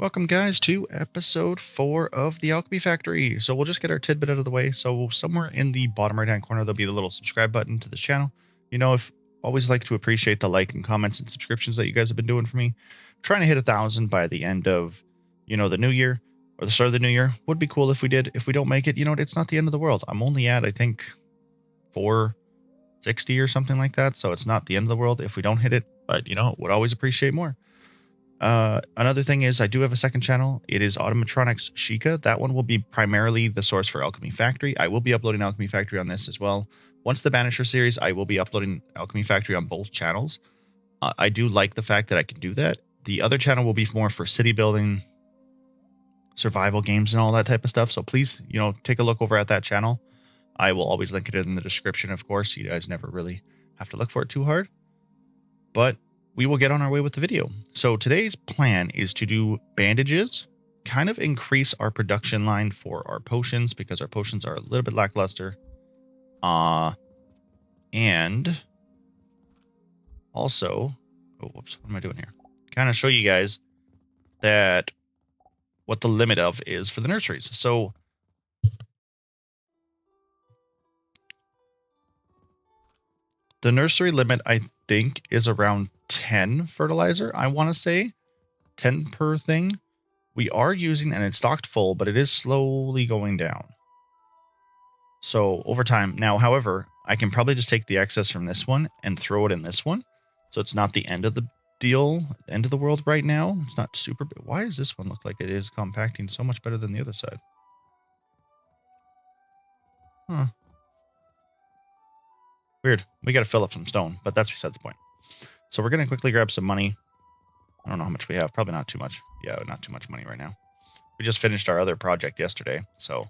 Welcome, guys, to episode 4 of the Alchemy Factory. So we'll just get our tidbit out of the way. So somewhere in the bottom right-hand corner, there'll be the little subscribe button to this channel. If always like to appreciate the like and comments and subscriptions that you guys have been doing for me. I'm trying to hit 1,000 by the end of, the new year or the start of the new year. Would be cool if we did. If we don't make it, it's not the end of the world. I'm only at, I think, 460 or something like that. So it's not the end of the world if we don't hit it. But, would always appreciate more. Another thing is I do have a second channel. It is Automatronics Sheikah. That one will be primarily the source for Alchemy Factory. I will be uploading Alchemy Factory on this as well. Once the Banisher series, I will be uploading Alchemy Factory on both channels. I do like the fact that I can do that. The other channel will be more for city building, survival games, and all that type of stuff. So please, take a look over at that channel. I will always link it in the description, of course. You guys never really have to look for it too hard. But we will get on our way with the video. So today's plan is to do bandages, kind of increase our production line for our potions because our potions are a little bit lackluster. And also, what am I doing here? Kind of show you guys that what the limit of is for the nurseries. So the nursery limit, I think, is around 10 fertilizer. I want to say 10 per thing. We are using, and it's stocked full, but it is slowly going down. So over time, now, however, I can probably just take the excess from this one and throw it in this one. So it's not the end of the deal, end of the world right now. It's not super big. Why does this one look like it is compacting so much better than the other side? Huh. Weird. We got to fill up some stone, but that's besides the point. So we're going to quickly grab some money. I don't know how much we have. Probably not too much. Yeah, not too much money right now. We just finished our other project yesterday. So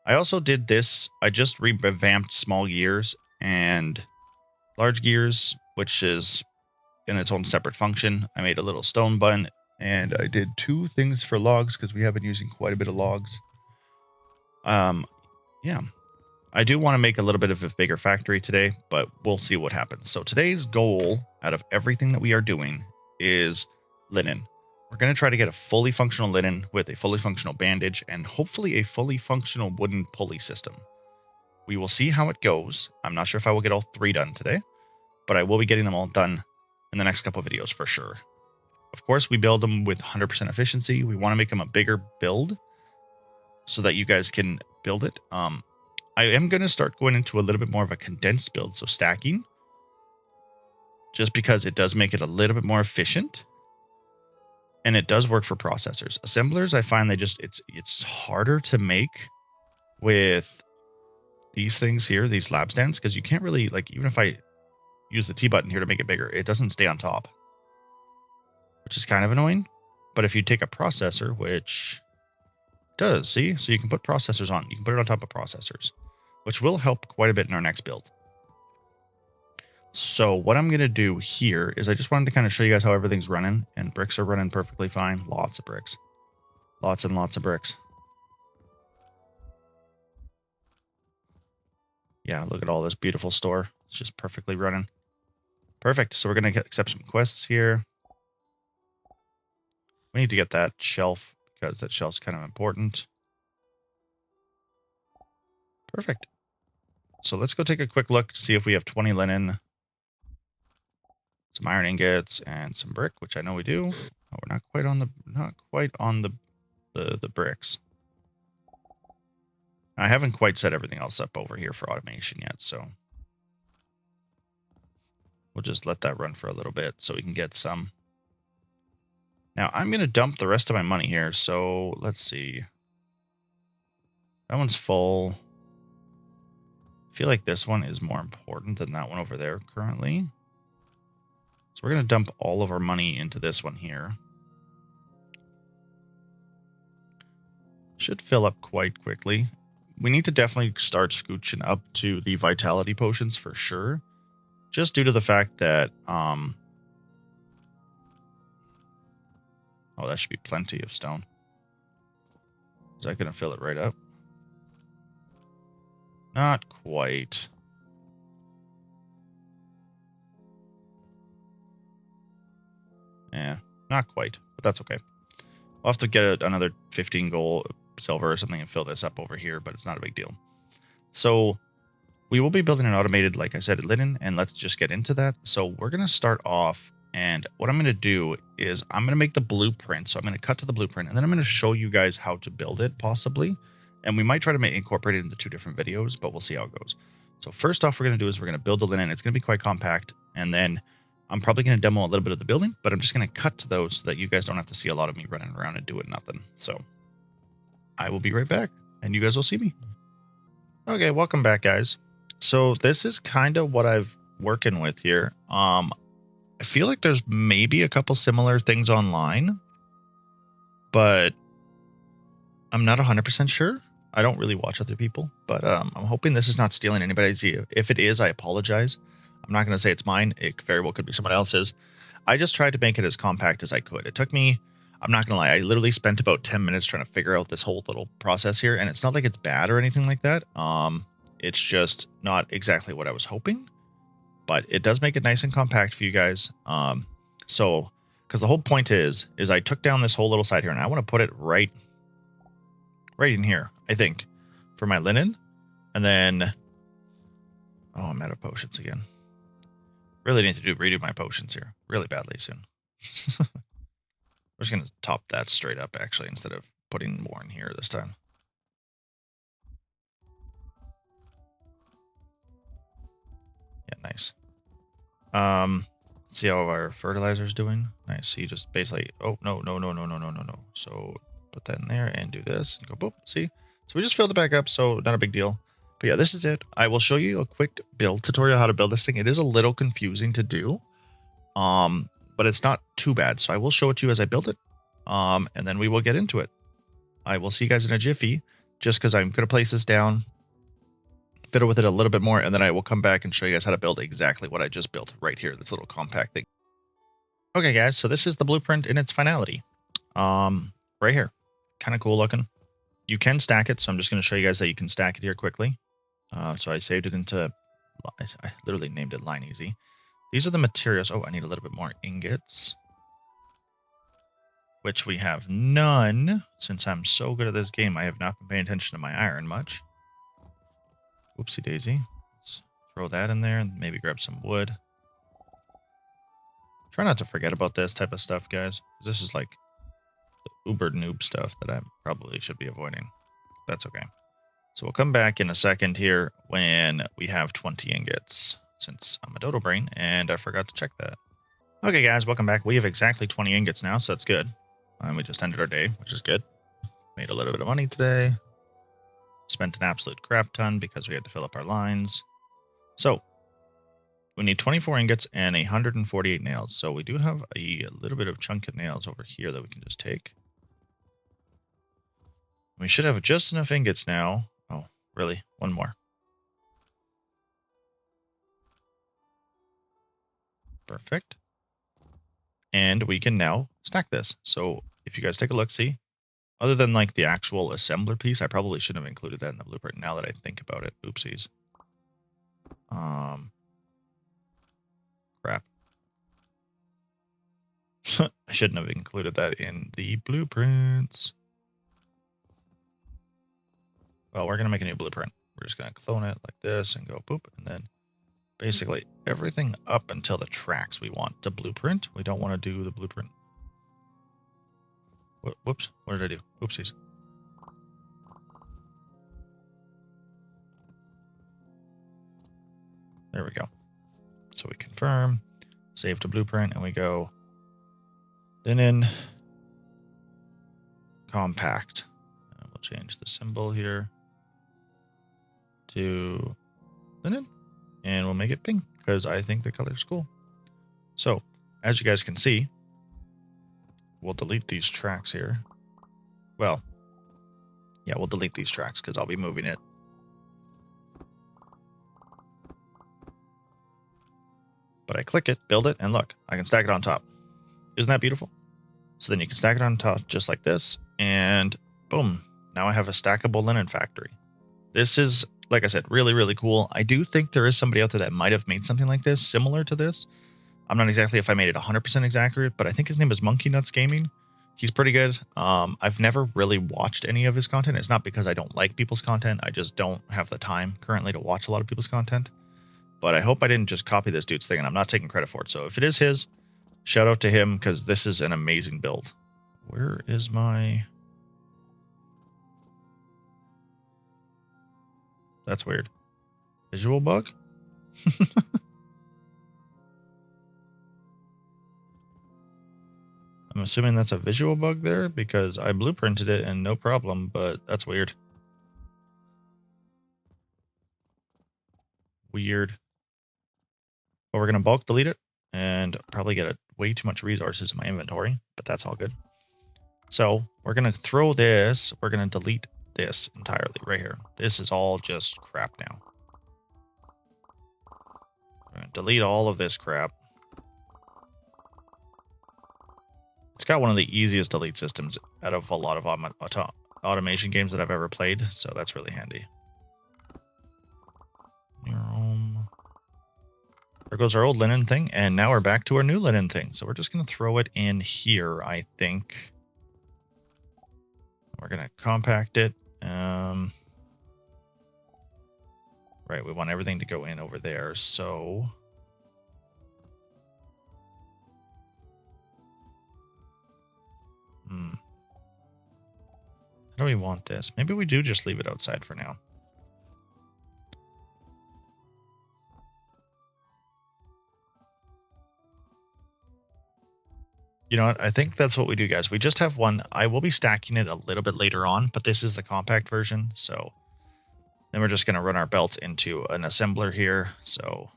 I also did this. I just revamped small gears and large gears, which is in its own separate function. I made a little stone button, and I did 2 things for logs because we have been using quite a bit of logs. Yeah. I do want to make a little bit of a bigger factory today, but we'll see what happens. So today's goal out of everything that we are doing is linen. We're going to try to get a fully functional linen with a fully functional bandage and hopefully a fully functional wooden pulley system. We will see how it goes. I'm not sure if I will get all 3 done today, but I will be getting them all done in the next couple of videos for sure. Of course, we build them with 100% efficiency. We want to make them a bigger build so that you guys can build it. I am going to start going into a little bit more of a condensed build, so stacking, just because it does make it a little bit more efficient, and it does work for processors. Assemblers, I find it's harder to make with these things here, these lab stands, because you can't really, even if I use the T button here to make it bigger, it doesn't stay on top, which is kind of annoying. But if you take a processor, which does, see, so you can put processors on, you can put it on top of processors, which will help quite a bit in our next build. So what I'm going to do here is I just wanted to kind of show you guys how everything's running, and bricks are running perfectly fine. Lots of bricks. Lots and lots of bricks. Yeah, look at all this beautiful store. It's just perfectly running. Perfect. So we're going to accept some quests here. We need to get that shelf because that shelf's kind of important. Perfect. So let's go take a quick look to see if we have 20 linen, some iron ingots, and some brick, which I know we do. Oh, we're not quite on the bricks. I haven't quite set everything else up over here for automation yet, so we'll just let that run for a little bit so we can get some. Now I'm going to dump the rest of my money here, so let's see. That one's full. I feel like this one is more important than that one over there currently. So we're going to dump all of our money into this one here. Should fill up quite quickly. We need to definitely start scooching up to the vitality potions for sure. Just due to the fact that, oh, that should be plenty of stone. Is that going to fill it right up? Not quite. Yeah, not quite, but that's okay. I'll have to get another 15 gold, silver or something and fill this up over here, but it's not a big deal. So we will be building an automated, like I said, linen, and let's just get into that. So we're going to start off, and what I'm going to do is I'm going to make the blueprint. So I'm going to cut to the blueprint, and then I'm going to show you guys how to build it, possibly. And we might try to incorporate it into 2 different videos, but we'll see how it goes. So first off, we're going to do is we're going to build the linen. It's going to be quite compact, and then I'm probably going to demo a little bit of the building, but I'm just going to cut to those so that you guys don't have to see a lot of me running around and doing nothing. So I will be right back, and you guys will see me. Okay, welcome back, guys. So this is kind of what I've working with here. I feel like there's maybe a couple similar things online, but I'm not 100% sure. I don't really watch other people, but I'm hoping this is not stealing anybody's idea. If it is, I apologize. I'm not going to say it's mine. It very well could be someone else's. I just tried to make it as compact as I could. It took me, I'm not going to lie, I literally spent about 10 minutes trying to figure out this whole little process here, and it's not like it's bad or anything like that. It's just not exactly what I was hoping, but it does make it nice and compact for you guys. So, because the whole point is I took down this whole little side here, and I want to put it right in here, I think, for my linen. And then, oh, I'm out of potions again. Really need to redo my potions here really badly soon. I'm just going to top that straight up, actually, instead of putting more in here this time. Yeah, nice. See how our fertilizer's doing? Nice. So you just basically, oh, no. So put that in there and do this and go boop. See? So we just filled it back up, so not a big deal. But yeah, this is it. I will show you a quick build tutorial how to build this thing. It is a little confusing to do, but it's not too bad. So I will show it to you as I build it, and then we will get into it. I will see you guys in a jiffy, just because I'm going to place this down, fiddle with it a little bit more, and then I will come back and show you guys how to build exactly what I just built right here, this little compact thing. Okay, guys, so this is the blueprint in its finality. Right here. Kind of cool looking. You can stack it, so I'm just going to show you guys that you can stack it here quickly. So I saved it into, I literally named it Line Easy. These are the materials. Oh, I need a little bit more ingots, which we have none. Since I'm so good at this game, I have not been paying attention to my iron much. Oopsie daisy. Let's throw that in there and maybe grab some wood. Try not to forget about this type of stuff, guys. This is like the uber noob stuff that I probably should be avoiding. That's okay. So we'll come back in a second here when we have 20 ingots, since I'm a dodo brain and I forgot to check that. Okay, guys, welcome back. We have exactly 20 ingots now, so that's good. And we just ended our day, which is good. Made a little bit of money today. Spent an absolute crap ton because we had to fill up our lines. So we need 24 ingots and 148 nails. So we do have a little bit of chunk of nails over here that we can just take. We should have just enough ingots now. Oh, really? One more. Perfect. And we can now stack this. So if you guys take a look, see, other than like the actual assembler piece, I probably shouldn't have included that in the blueprint now that I think about it. Oopsies. Crap. I shouldn't have included that in the blueprints. Well, we're going to make a new blueprint. We're just going to clone it like this and go boop. And then basically everything up until the tracks we want to blueprint. We don't want to do the blueprint. Whoops. What did I do? Oopsies. There we go. So we confirm, save to blueprint, and we go linen compact. And we'll change the symbol here to linen, and we'll make it pink because I think the color's cool. So as you guys can see, we'll delete these tracks here. Well, yeah, we'll delete these tracks because I'll be moving it. But I click it, build it, and look, I can stack it on top. Isn't that beautiful? So then you can stack it on top just like this, and boom, now I have a stackable linen factory. This is, like I said, really, really cool. I do think there is somebody out there that might have made something like this, similar to this. I'm not exactly if I made it 100% accurate, but I think his name is Monkey Nuts Gaming. He's pretty good. I've never really watched any of his content. It's not because I don't like people's content. I just don't have the time currently to watch a lot of people's content. But I hope I didn't just copy this dude's thing, and I'm not taking credit for it. So if it is his, shout out to him, because this is an amazing build. Where is my... That's weird. Visual bug? I'm assuming that's a visual bug there, because I blueprinted it and no problem, but that's weird. Weird. But we're going to bulk delete it, and probably get way too much resources in my inventory, but that's all good. So we're going to throw this, we're going to delete this entirely right here. This is all just crap now. We're going to delete all of this crap. It's got one of the easiest delete systems out of a lot of automation games that I've ever played, so that's really handy. There goes our old linen thing, and now we're back to our new linen thing. So we're just going to throw it in here, I think. We're going to compact it. Right, we want everything to go in over there, so... How do we want this? Maybe we do just leave it outside for now. You know what? I think that's what we do, guys. We just have one. I will be stacking it a little bit later on, but this is the compact version, so... Then we're just going to run our belt into an assembler here, so...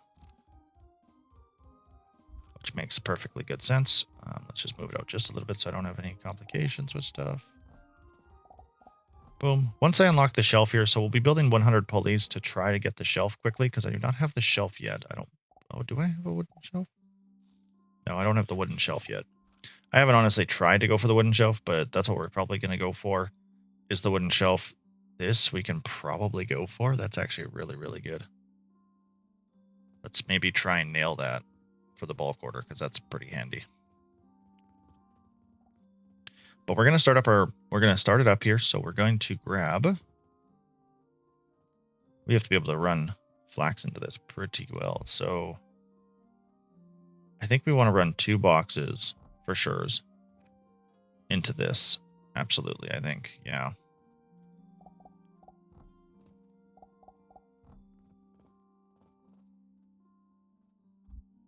Which makes perfectly good sense. Let's just move it out just a little bit so I don't have any complications with stuff. Boom. Once I unlock the shelf here, so we'll be building 100 pulleys to try to get the shelf quickly, because I do not have the shelf yet. I don't... Oh, do I have a wooden shelf? No, I don't have the wooden shelf yet. I haven't honestly tried to go for the wooden shelf, but that's what we're probably going to go for, is the wooden shelf. This we can probably go for. That's actually really, really good. Let's maybe try and nail that for the bulk order, because that's pretty handy. But we're going to start it up here, so we're going to grab... We have to be able to run flax into this pretty well, so... I think we want to run 2 boxes, for sure, into this. Absolutely, I think, yeah.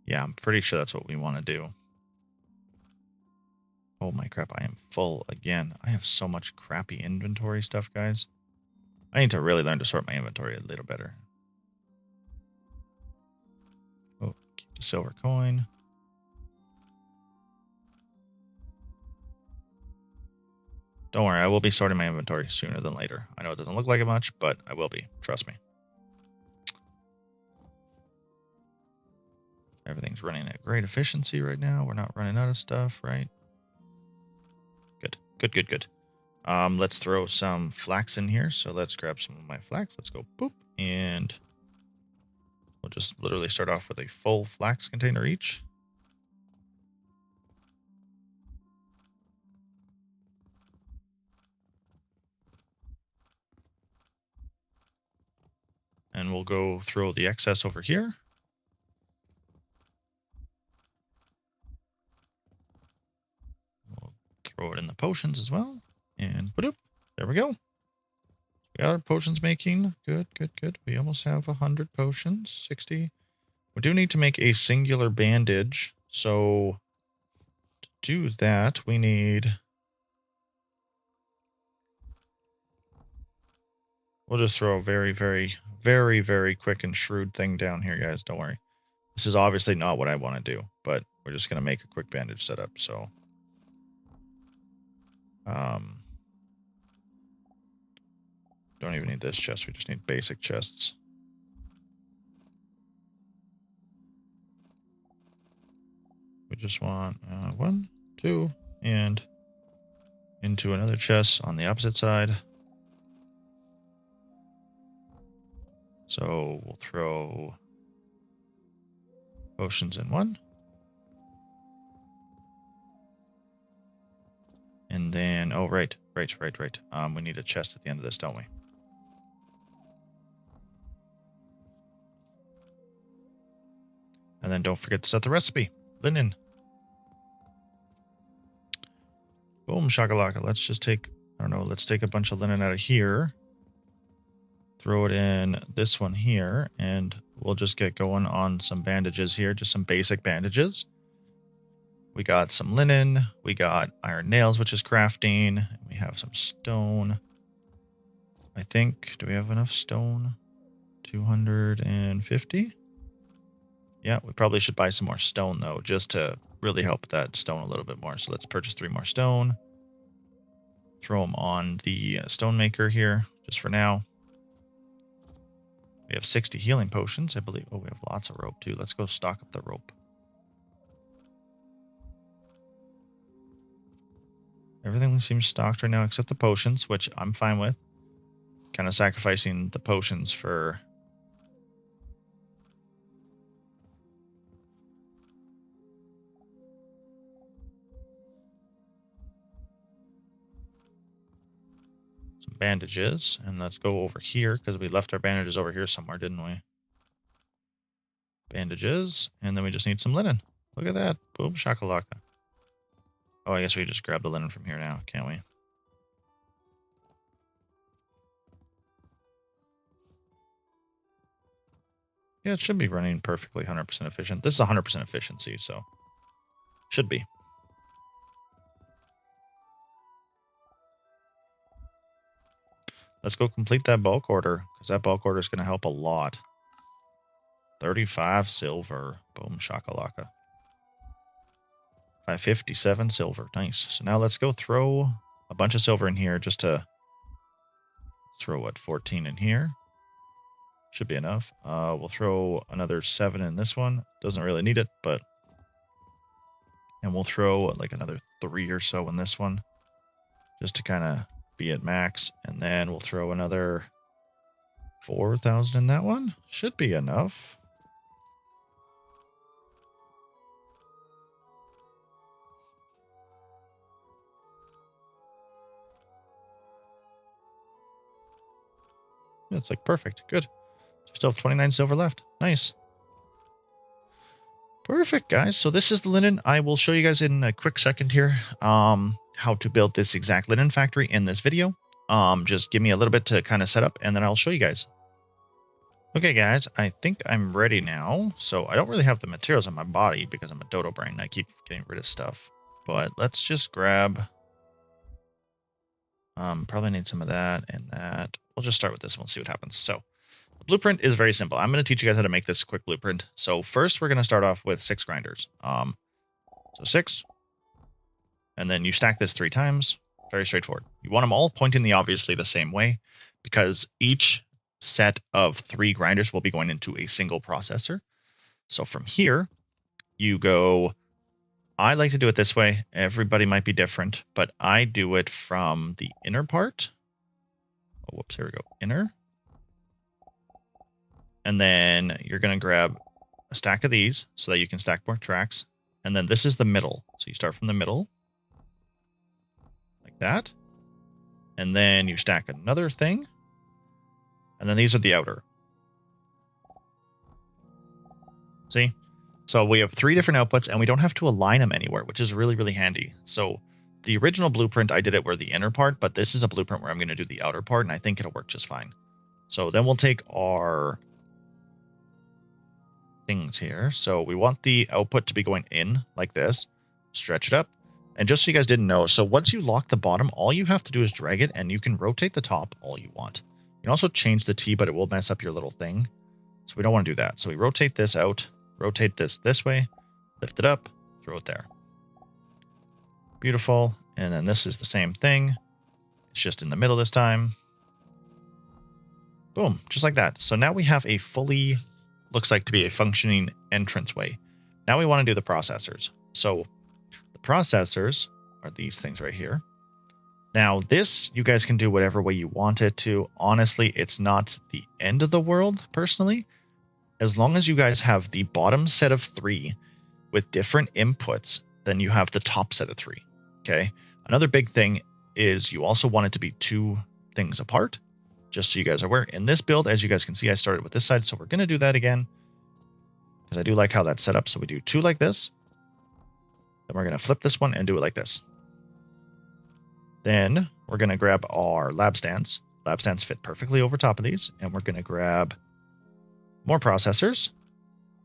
Yeah, I'm pretty sure that's what we want to do. Oh my crap, I am full again. I have so much crappy inventory stuff, guys. I need to really learn to sort my inventory a little better. Oh, keep the silver coin. Don't worry, I will be sorting my inventory sooner than later. I know it doesn't look like it much, but I will be. Trust me. Everything's running at great efficiency right now. We're not running out of stuff, right? Good, good, good, good. Let's throw some flax in here. So let's grab some of my flax. Let's go boop. And we'll just literally start off with a full flax container each. And we'll go throw the excess over here. We'll throw it in the potions as well. And boop, there we go. We got our potions making. Good, good, good. We almost have 100 potions, 60. We do need to make a singular bandage. So to do that, we need... We'll just throw a very, very, very, very quick and shrewd thing down here, guys. Don't worry. This is obviously not what I want to do, but we're just going to make a quick bandage setup. So, don't even need this chest. We just need basic chests. We just want 1, 2, and into another chest on the opposite side. So we'll throw potions in one. in. Oh, right. We need a chest at the end of this, don't we? And then don't forget to set the recipe. Linen. Boom, shakalaka. Let's just take, I don't know, let's take a bunch of linen out of here. Throw it in this one here, and we'll just get going on some bandages here, just some basic bandages. We got some linen, we got iron nails, which is crafting, we have some stone. I think, do we have enough stone? 250? Yeah, we probably should buy some more stone though, just to really help that stone a little bit more. So let's purchase 3 more stone. Throw them on the stone maker here, just for now. We have 60 healing potions, I believe. Oh, we have lots of rope too. Let's go stock up the rope. Everything seems stocked right now except the potions, which I'm fine with. Kind of sacrificing the potions for... some bandages. And let's go over here, because we left our bandages over here somewhere, didn't we? Bandages. And then we just need some linen. Look at that. Boom, shakalaka. Oh, I guess we just grab the linen from here now, can't we? Yeah, it should be running perfectly 100% efficient. This is 100% efficiency, so should be. Let's go complete that bulk order, because that bulk order is going to help a lot. 35 silver. Boom, shakalaka. 557 silver. Nice. So now let's go throw a bunch of silver in here just to throw, what, 14 in here? Should be enough. We'll throw another 7 in this one. Doesn't really need it, but... And we'll throw like another 3 or so in this one, just to kind of be at max. And then we'll throw another 4,000 in that one. Should be enough. Yeah, it's like perfect. Good. Still have 29 silver left. Nice. Perfect, guys. So this is the linen. I will show you guys in a quick second here how to build this exact linen factory in this video. Just give me a little bit to kind of set up, and then I'll show you guys. Okay, guys, I think I'm ready now. So I don't really have the materials on my body because I'm a dodo brain. I keep getting rid of stuff. But let's just grab... probably need some of that and that. We'll just start with this and we'll see what happens. So the blueprint is very simple. I'm going to teach you guys how to make this quick blueprint. So first we're going to start off with 6 grinders. So 6. And then you stack this 3 times. Very straightforward. You want them all pointing the obviously the same way, because each set of 3 grinders will be going into a single processor. So from here, you go... I like to do it this way. Everybody might be different, but I do it from the inner part. Oh, whoops, here we go. Inner. And then you're going to grab a stack of these so that you can stack more tracks. And then this is the middle. So you start from the middle. Like that. And then you stack another thing. And then these are the outer. See? So we have 3 different outputs, and we don't have to align them anywhere, which is really, really handy. So the original blueprint, I did it where the inner part, but this is a blueprint where I'm going to do the outer part, and I think it'll work just fine. So then we'll take our things here. So we want the output to be going in like this. Stretch it up. And just so you guys didn't know, so once you lock the bottom, all you have to do is drag it, and you can rotate the top all you want. You can also change the T, but it will mess up your little thing. So we don't want to do that. So we rotate this out. Rotate this way, lift it up, throw it there. Beautiful. And then this is the same thing. It's just in the middle this time. Boom, just like that. So now we have a fully, looks like to be a functioning entranceway. Now we want to do the processors. So the processors are these things right here. Now this, you guys can do whatever way you want it to. Honestly, it's not the end of the world, personally. As long as you guys have the bottom set of 3 with different inputs, then you have the top set of 3. Okay. Another big thing is you also want it to be 2 things apart, just so you guys are aware. In this build, as you guys can see, I started with this side, so we're going to do that again because I do like how that's set up. So we do 2 like this. Then we're going to flip this one and do it like this. Then we're going to grab our lab stands. Lab stands fit perfectly over top of these, and we're going to grab more processors.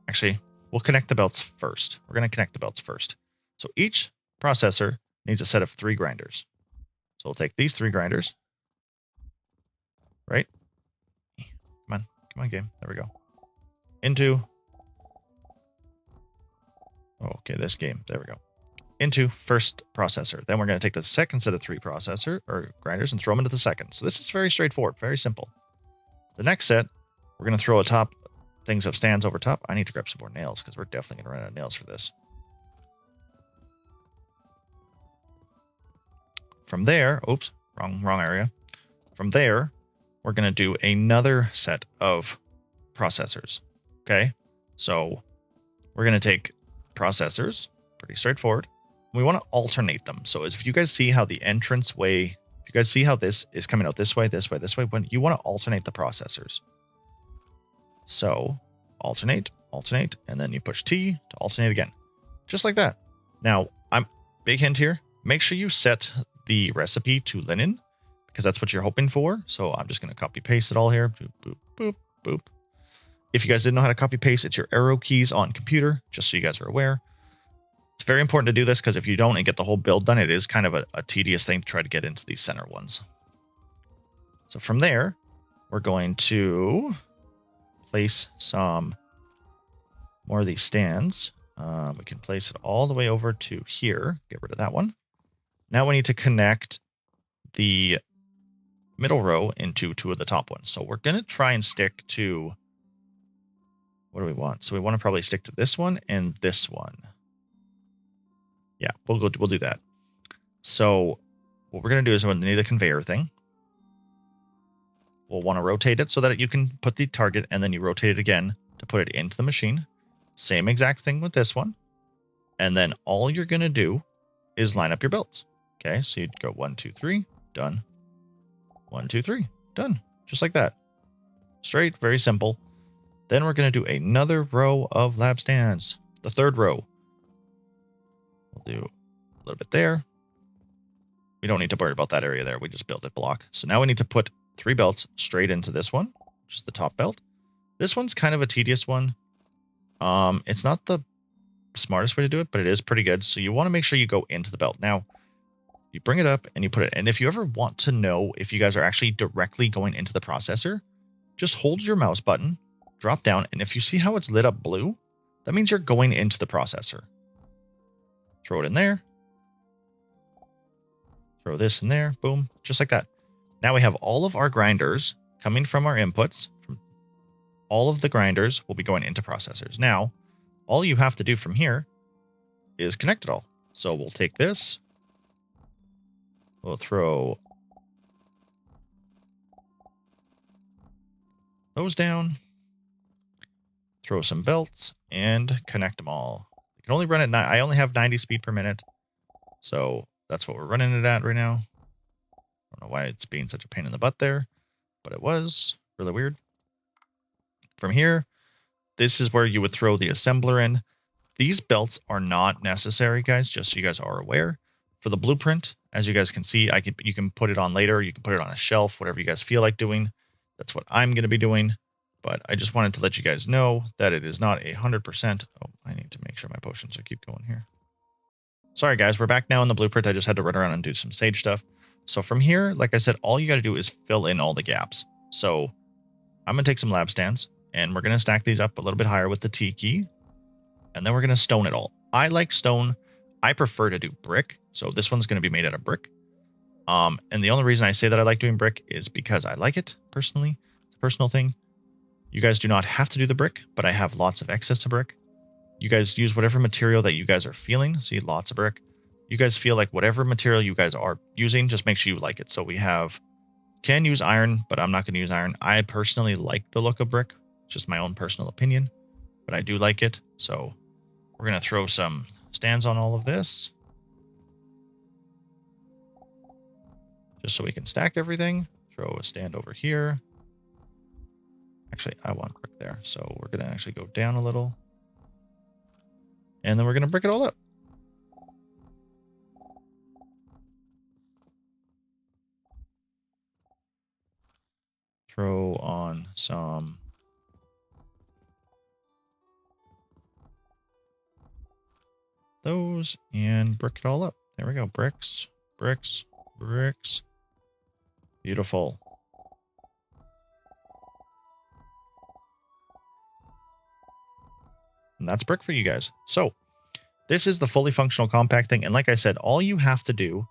Actually, we'll connect the belts first. We're going to connect the belts first. So each processor needs a set of 3 grinders. So we'll take these 3 grinders, right? Come on, game. There we go. Into, oh, okay, this game. There we go. Into first processor. Then we're going to take the second set of 3 processor or grinders and throw them into the second. So this is very straightforward, very simple. The next set, we're going to throw a top things of stands over top. I need to grab some more nails because we're definitely going to run out of nails for this. From there, oops, wrong area. From there, we're going to do another set of processors. Okay, so we're going to take processors, pretty straightforward. We want to alternate them. So if you guys see how the entrance way, if you guys see how this is coming out this way, when you want to alternate the processors. So alternate, and then you push T to alternate again. Just like that. Now, big hint here, make sure you set the recipe to linen because that's what you're hoping for. So I'm just going to copy paste it all here. Boop, boop, boop, boop. If you guys didn't know how to copy paste, it's your arrow keys on computer, just so you guys are aware. It's very important to do this because if you don't and get the whole build done, it is kind of a tedious thing to try to get into these center ones. So from there, we're going to place some more of these stands. We can place it all the way over to here. Get rid of that one. Now we need to connect the middle row into 2 of the top ones. So we're going to try and stick to, what do we want? So we want to probably stick to this one and this one. Yeah, we'll do that. So what we're going to do is we'll need a conveyor thing. We'll want to rotate it so that you can put the target and then you rotate it again to put it into the machine. Same exact thing with this one. And then all you're going to do is line up your belts. Okay, so you'd go 1, 2, 3, done. 1, 2, 3, done. Just like that. Straight, very simple. Then we're going to do another row of lab stands. The third row. We'll do a little bit there. We don't need to worry about that area there. We just built it block. So now we need to put 3 belts straight into this one, which is the top belt. This one's kind of a tedious one. It's not the smartest way to do it, but it is pretty good. So you want to make sure you go into the belt. Now, you bring it up and you put it. And if you ever want to know if you guys are actually directly going into the processor, just hold your mouse button, drop down, and if you see how it's lit up blue, that means you're going into the processor. Throw it in there. Throw this in there. Boom. Just like that. Now we have all of our grinders coming from our inputs. All of the grinders will be going into processors. Now, all you have to do from here is connect it all. So we'll take this. We'll throw those down. Throw some belts and connect them all. You can only run it. I only have 90 speed per minute. So that's what we're running it at right now. I don't know why it's being such a pain in the butt there, but it was really weird. From here, this is where you would throw the assembler in. These belts are not necessary, guys, just so you guys are aware. For the blueprint, as you guys can see, you can put it on later. You can put it on a shelf, whatever you guys feel like doing. That's what I'm going to be doing. But I just wanted to let you guys know that it is not 100%. Oh, I need to make sure my potions keep going here. Sorry, guys. We're back now in the blueprint. I just had to run around and do some sage stuff. So from here, like I said, all you got to do is fill in all the gaps. So I'm going to take some lab stands, and we're going to stack these up a little bit higher with the T key. And then we're going to stone it all. I like stone. I prefer to do brick. So this one's going to be made out of brick. And the only reason I say that I like doing brick is because I like it personally. It's a personal thing. You guys do not have to do the brick, but I have lots of excess of brick. You guys use whatever material that you guys are feeling. See, lots of brick. You guys feel like whatever material you guys are using, just make sure you like it. So we can use iron, but I'm not going to use iron. I personally like the look of brick. Just my own personal opinion, but I do like it. So we're going to throw some stands on all of this. just so we can stack everything. Throw a stand over here. Actually, I want brick there, so we're going to actually go down a little. And then we're going to brick it all up. Throw on some those and brick it all up. There we go. Bricks, bricks, bricks. Beautiful. And that's brick for you guys. So this is the fully functional compact thing. And like I said, all you have to do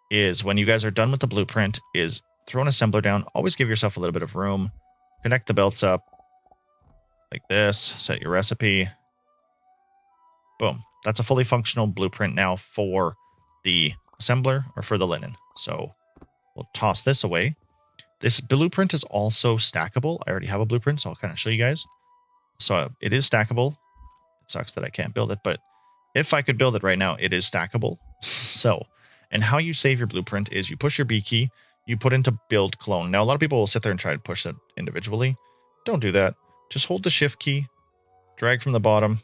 is when you guys are done with the blueprint is throw an assembler down. Always give yourself a little bit of room. Connect the belts up like this. Set your recipe. Boom. That's a fully functional blueprint now for the assembler or for the linen. So we'll toss this away. This blueprint is also stackable. I already have a blueprint, so I'll kind of show you guys. So it is stackable. It sucks that I can't build it, but if I could build it right now, it is stackable. So, and how you save your blueprint is you push your B key, you put into build clone. Now, a lot of people will sit there and try to push it individually. Don't do that. Just hold the shift key, drag from the bottom,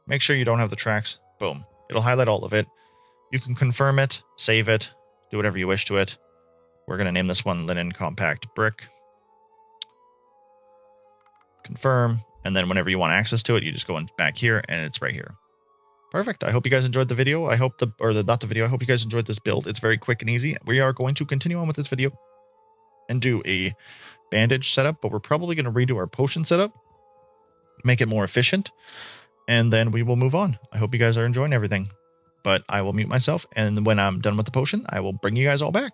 make sure you don't have the tracks. Boom. It'll highlight all of it. You can confirm it, save it, do whatever you wish to it. We're going to name this one Linen Compact Brick. Confirm. And then whenever you want access to it, you just go in back here and it's right here. Perfect. I hope you guys enjoyed the video. I hope not the video. I hope you guys enjoyed this build. It's very quick and easy. We are going to continue on with this video and do a bandage setup, but we're probably going to redo our potion setup, make it more efficient, and then we will move on. I hope you guys are enjoying everything, but I will mute myself. And when I'm done with the potion, I will bring you guys all back.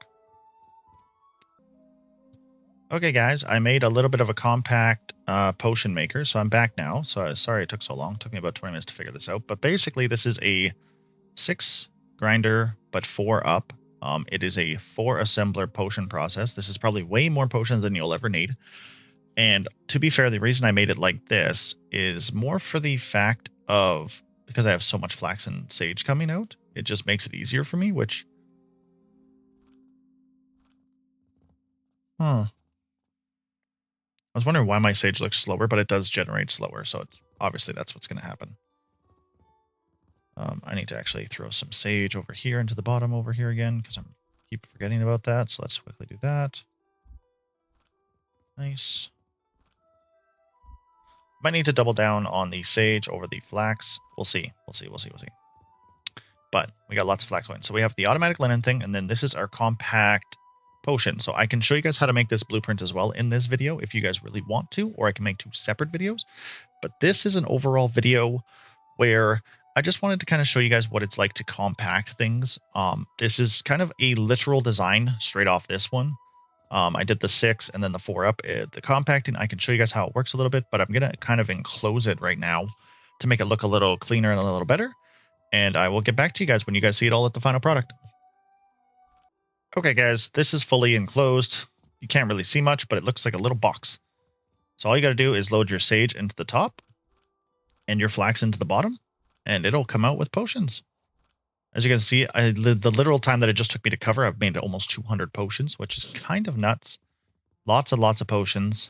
Okay, guys, I made a little bit of a compact potion maker, so I'm back now. So sorry it took so long. It took me about 20 minutes to figure this out. But basically, this is a 6 grinder, but 4 up. It is a 4 assembler potion process. This is probably way more potions than you'll ever need. And to be fair, the reason I made it like this is more for the fact of, because I have so much flax and sage coming out, it just makes it easier for me, which... I was wondering why my sage looks slower, but it does generate slower, so it's obviously that's what's going to happen. I need to actually throw some sage over here into the bottom over here again, because I keep forgetting about that, so let's quickly do that. Nice. Might need to double down on the sage over the flax. We'll see. We'll see. But we got lots of flax going. So we have the automatic linen thing, and then this is our compact potion. So I can show you guys how to make this blueprint as well in this video if you guys really want to, or I can make 2 separate videos. But this is an overall video where I just wanted to kind of show you guys what it's like to compact things. This is kind of a literal design straight off this one. I did the 6 and then the 4 up. The compacting, I can show you guys how it works a little bit, but I'm going to kind of enclose it right now to make it look a little cleaner and a little better. And I will get back to you guys when you guys see it all at the final product. Okay, guys, this is fully enclosed. You can't really see much, but it looks like a little box. So all you got to do is load your sage into the top and your flax into the bottom, and it'll come out with potions. As you can see, the literal time that it just took me to cover, I've made almost 200 potions, which is kind of nuts. Lots and lots of potions.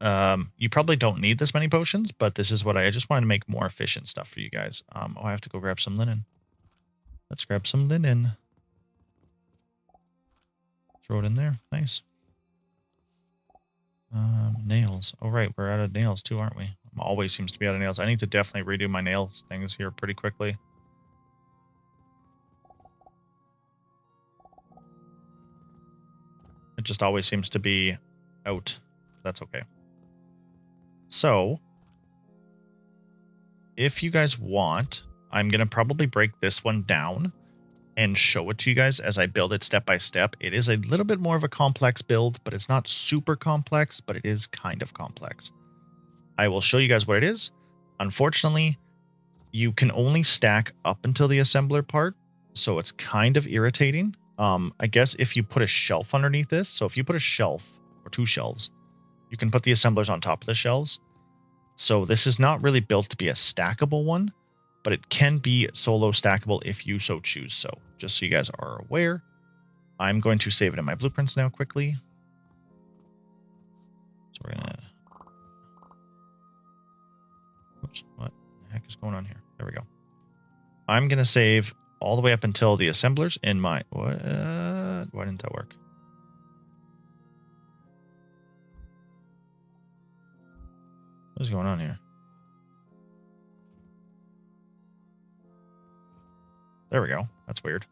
You probably don't need this many potions, but this is what I just wanted to make more efficient stuff for you guys. Oh, I have to go grab some linen. Let's grab some linen. Throw it in there. Nice. Nails. Oh, right. We're out of nails too, aren't we? Always seems to be out of nails. I need to definitely redo my nails things here pretty quickly. It just always seems to be out. That's okay. So, if you guys want, I'm going to probably break this one down and show it to you guys as I build it step by step. It is a little bit more of a complex build, but it's not super complex, but it is kind of complex. I will show you guys what it is. Unfortunately, you can only stack up until the assembler part, so it's kind of irritating. I guess if you put a shelf underneath this, so if you put a shelf or 2 shelves, you can put the assemblers on top of the shelves. So this is not really built to be a stackable one, but it can be solo stackable if you so choose. So just so you guys are aware. I'm going to save it in my blueprints now quickly. So we're gonna, oops, what the heck is going on here? There we go. I'm gonna save all the way up until the assemblers in my, what? Why didn't that work? What is going on here? There we go. That's weird.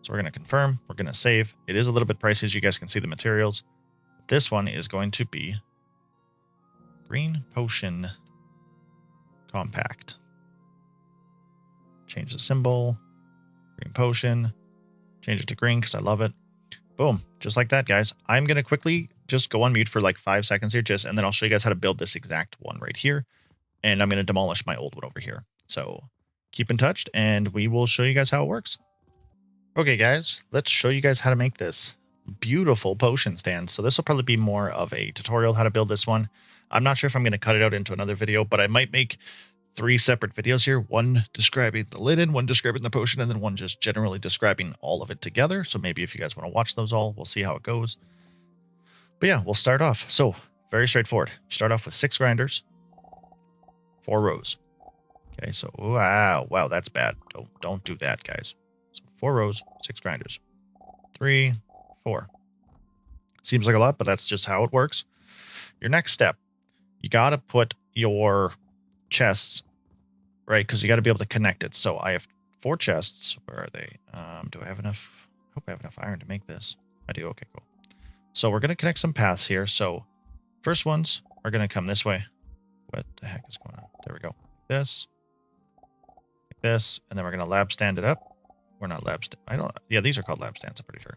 So we're going to confirm. We're going to save. It is a little bit pricey, as you guys can see the materials. This one is going to be Green Potion Compact. Change the symbol. Green Potion. Change it to green because I love it. Boom. Just like that, guys. I'm going to quickly just go on mute for like 5 seconds here, and then I'll show you guys how to build this exact one right here. And I'm going to demolish my old one over here. So keep in touch, and we will show you guys how it works. Okay, guys, let's show you guys how to make this beautiful potion stand. So this will probably be more of a tutorial how to build this one. I'm not sure if I'm going to cut it out into another video, but I might make 3 separate videos here. One describing the linen, one describing the potion, and then one just generally describing all of it together. So maybe if you guys want to watch those all, we'll see how it goes. But yeah, we'll start off. So very straightforward. You start off with 6 grinders, 4 rows. Okay, so wow, that's bad. Don't do that, guys. So 4 rows, 6 grinders. 3, 4. Seems like a lot, but that's just how it works. Your next step, you got to put your chests, right? Because you got to be able to connect it. So I have 4 chests. Where are they? Do I have enough? I hope I have enough iron to make this. I do. Okay, cool. So we're going to connect some paths here. So first ones are going to come this way. What the heck is going on? There we go. This. Like this. And then we're going to lab stand it up. We're not lab stand. Yeah, these are called lab stands, I'm pretty sure.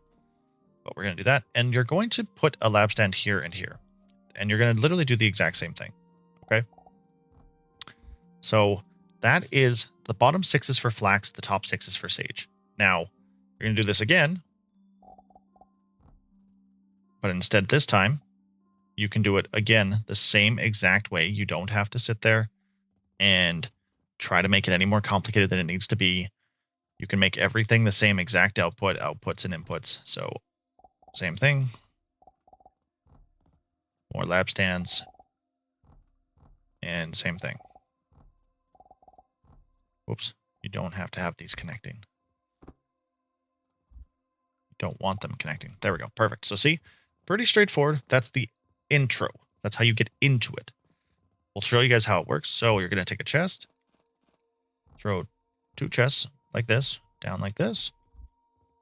But we're going to do that. And you're going to put a lab stand here and here. And you're going to literally do the exact same thing. Okay. So that is the bottom 6 is for flax. The top 6 is for sage. Now you're going to do this again. But instead this time, you can do it again the same exact way. You don't have to sit there and try to make it any more complicated than it needs to be. You can make everything the same exact outputs and inputs. So same thing. More lab stands. And same thing. Whoops. You don't have to have these connecting. You don't want them connecting. There we go. Perfect. So see, pretty straightforward. That's the intro. That's how you get into it. We'll show you guys how it works. So you're going to take a chest, throw 2 chests like this, down like this,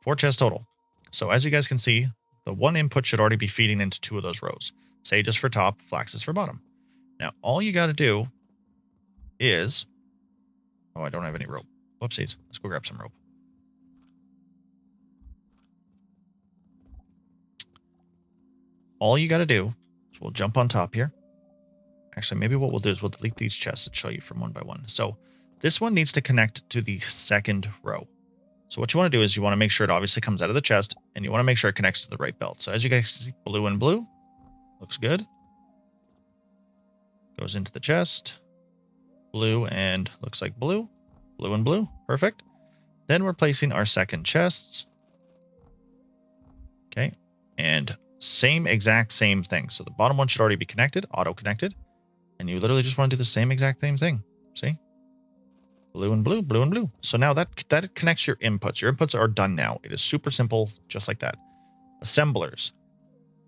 4 chests total. So as you guys can see, the 1 input should already be feeding into 2 of those rows. Sage is for top, flax is for bottom. Now, all you got to do is, oh, I don't have any rope. Whoopsies. Let's go grab some rope. All you got to do is we'll jump on top here. Actually, maybe what we'll do is we'll delete these chests and show you from one by one. So this one needs to connect to the second row. So what you want to do is you want to make sure it obviously comes out of the chest, and you want to make sure it connects to the right belt. So as you guys see, blue and blue, looks good. Goes into the chest, blue and looks like blue, blue and blue, perfect. Then we're placing our second chests. Okay, and same thing. So the bottom one should already be connected, auto connected, and you literally just want to do the same exact same thing. See? Blue and blue, blue and blue. So now that connects your inputs. Your inputs are done now. It is super simple, just like that. Assemblers.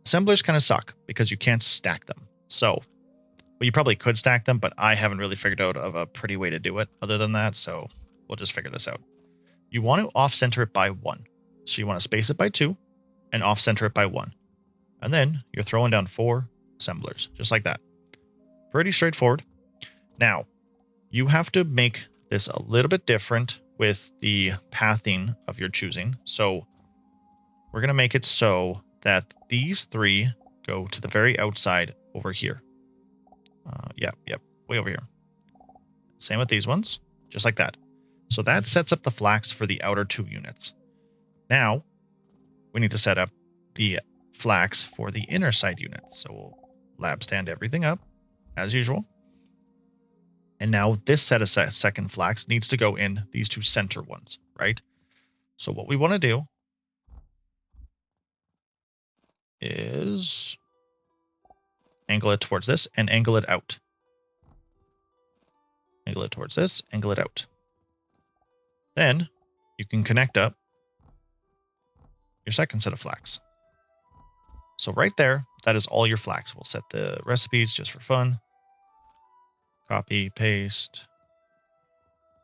Assemblers kind of suck because you can't stack them. So, well, you probably could stack them, but I haven't really figured out of a pretty way to do it other than that. So we'll just figure this out. You want to off-center it by 1. So you want to space it by 2 and off-center it by 1. And then you're throwing down 4 assemblers, just like that. Pretty straightforward. Now, you have to make this a little bit different with the pathing of your choosing. So we're going to make it so that these 3 go to the very outside over here. Yep, way over here. Same with these ones, just like that. So that sets up the flax for the outer 2 units. Now, we need to set up the flax for the inner side units. So we'll lab stand everything up, as usual. And now this set of second flax needs to go in these 2 center ones, right? So what we want to do is angle it towards this and angle it out. Angle it towards this, angle it out. Then you can connect up your second set of flax. So right there, that is all your flax. We'll set the recipes just for fun. Copy, paste,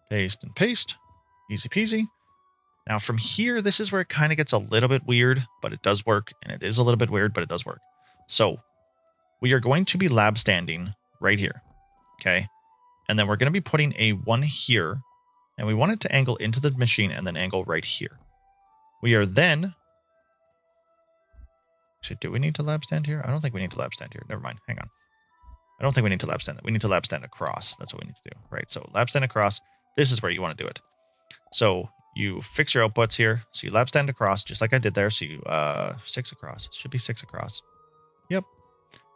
paste, and paste. Easy peasy. Now from here, this is where it kind of gets a little bit weird, but it does work. And it is a little bit weird, but it does work. So we are going to be lab standing right here. Okay. And then we're going to be putting a 1 here. And we want it to angle into the machine and then angle right here. We are then... Actually, do we need to lab stand here? I don't think we need to lab stand here. Never mind. Hang on. I don't think we need to lab stand. We need to lab stand across. That's what we need to do. Right. So lab stand across. This is where you want to do it. So you fix your outputs here. So you lab stand across, just like I did there. So you 6 across. It should be 6 across. Yep.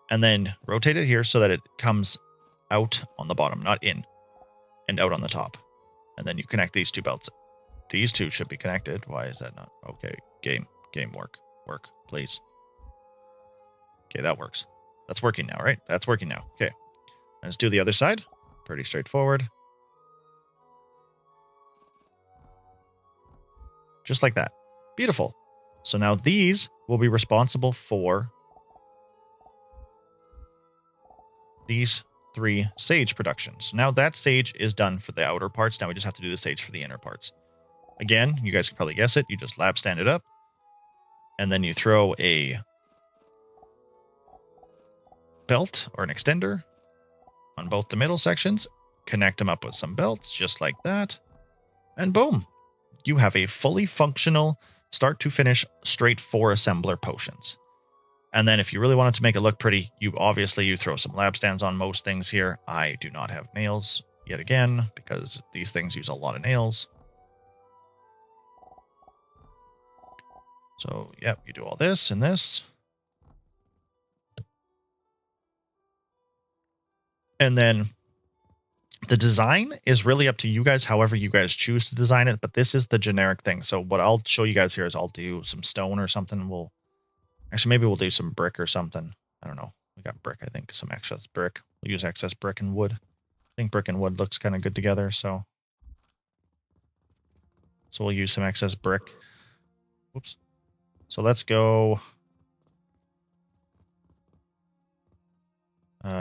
And then rotate it here so that it comes out on the bottom, not in, and out on the top. And then you connect these 2 belts. These 2 should be connected. Why is that not? Okay. Game work, please. Okay, that works. That's working now, right? That's working now. Okay. Let's do the other side. Pretty straightforward. Just like that. Beautiful. So now these will be responsible for these 3 sage productions. Now that sage is done for the outer parts. Now we just have to do the sage for the inner parts. Again, you guys can probably guess it. You just lab stand it up. And then you throw a belt or an extender on both the middle sections. Connect them up with some belts, just like that. And boom. You have a fully functional, start to finish, straight 4 assembler potions. And then if you really wanted to make it look pretty, you throw some lab stands on most things here. I do not have nails yet again, because these things use a lot of nails. So, yep, you do all this and this. And then the design is really up to you guys, however you guys choose to design it, but this is the generic thing. So what I'll show you guys here is I'll do some stone or something. Maybe we'll do some brick or something. I don't know. We got brick, I think, some excess brick. We'll use excess brick and wood. I think brick and wood looks kind of good together, so we'll use some excess brick. Whoops. So let's go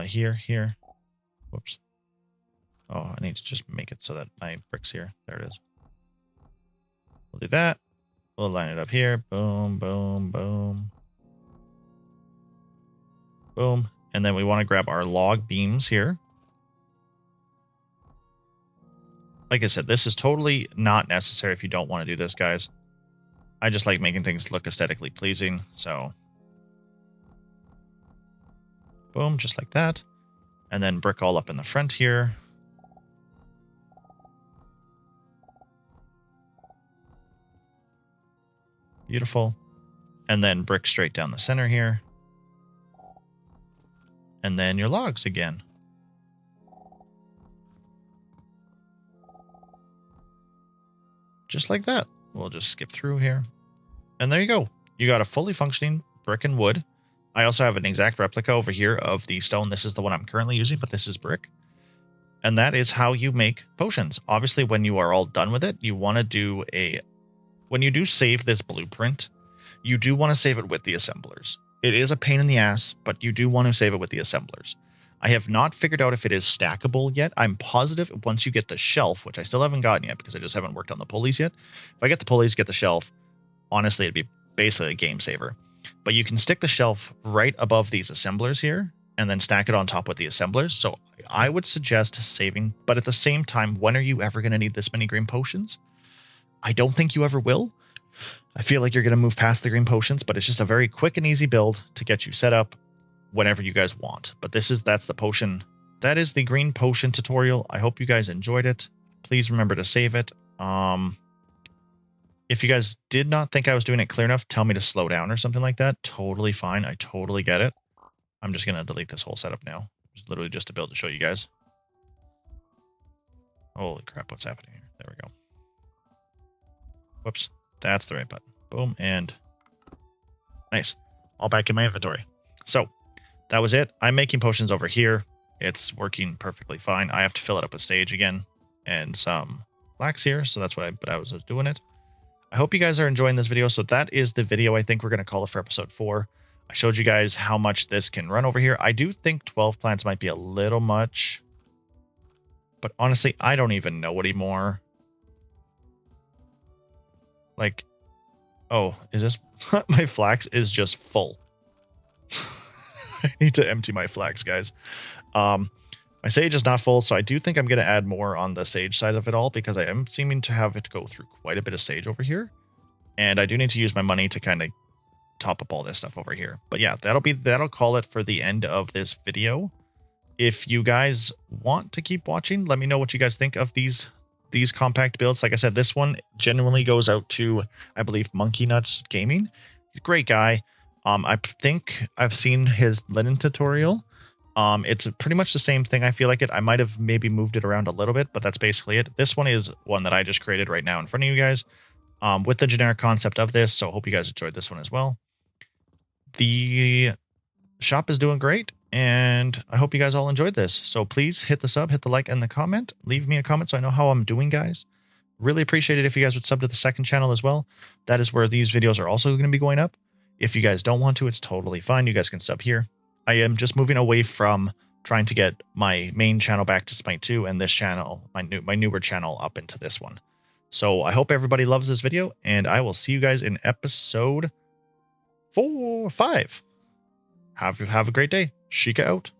here. Whoops. Oh, I need to just make it so that my brick's here. There it is. We'll do that. We'll line it up here. Boom, boom, boom. Boom. And then we want to grab our log beams here. Like I said, this is totally not necessary if you don't want to do this, guys. I just like making things look aesthetically pleasing, so boom, just like that. And then brick all up in the front here. Beautiful. And then brick straight down the center here. And then your logs again. Just like that. We'll just skip through here. And there you go. You got a fully functioning brick and wood. I also have an exact replica over here of the stone. This is the one I'm currently using, but this is brick. And that is how you make potions. Obviously, when you are all done with it, you want to do when you do save this blueprint, you do want to save it with the assemblers. It is a pain in the ass, but you do want to save it with the assemblers. I have not figured out if it is stackable yet. I'm positive once you get the shelf, which I still haven't gotten yet because I just haven't worked on the pulleys yet. If I get the pulleys, get the shelf, honestly, it'd be basically a game saver. But you can stick the shelf right above these assemblers here and then stack it on top with the assemblers. So I would suggest saving, but at the same time, when are you ever going to need this many green potions? I don't think you ever will. I feel like you're going to move past the green potions, but it's just a very quick and easy build to get you set up whenever you guys want. But that's the potion. That is the green potion tutorial. I hope you guys enjoyed it. Please remember to save it. If you guys did not think I was doing it clear enough, tell me to slow down or something like that. Totally fine. I totally get it. I'm just going to delete this whole setup now. It's literally just a build to show you guys. Holy crap, what's happening here? There we go. Whoops. That's the right button. Boom, and nice. all back in my inventory. So that was it. I'm making potions over here. It's working perfectly fine. I have to fill it up with sage again and some flax here. So that's what I was doing it. I hope you guys are enjoying this video. So that is the video I think we're going to call it for episode 4. I showed you guys how much this can run over here. I do think 12 plants might be a little much, but honestly, I don't even know anymore. Like, oh, is this my flax is just full. I need to empty my flax, guys. My sage is not full, so I do think I'm going to add more on the sage side of it all, because I am seeming to have it go through quite a bit of sage over here. And I do need to use my money to kind of top up all this stuff over here. But yeah, that'll call it for the end of this video. If you guys want to keep watching, let me know what you guys think of these compact builds. Like I said, this one genuinely goes out to, I believe, Monkey Nuts Gaming. Great guy. I think I've seen his linen tutorial. It's pretty much the same thing. I feel like it. I might have maybe moved it around a little bit, but that's basically it. This one is one that I just created right now in front of you guys, with the generic concept of this. So I hope you guys enjoyed this one as well. The shop is doing great, and I hope you guys all enjoyed this. So please hit the sub, hit the like, and the comment. Leave me a comment so I know how I'm doing, guys. Really appreciate it if you guys would sub to the second channel as well. That is where these videos are also going to be going up. If you guys don't want to, it's totally fine. You guys can sub here. I am just moving away from trying to get my main channel back to Smite 2 and this channel, my newer channel, up into this one. So I hope everybody loves this video, and I will see you guys in episode 5. Have a great day. Sheikah out.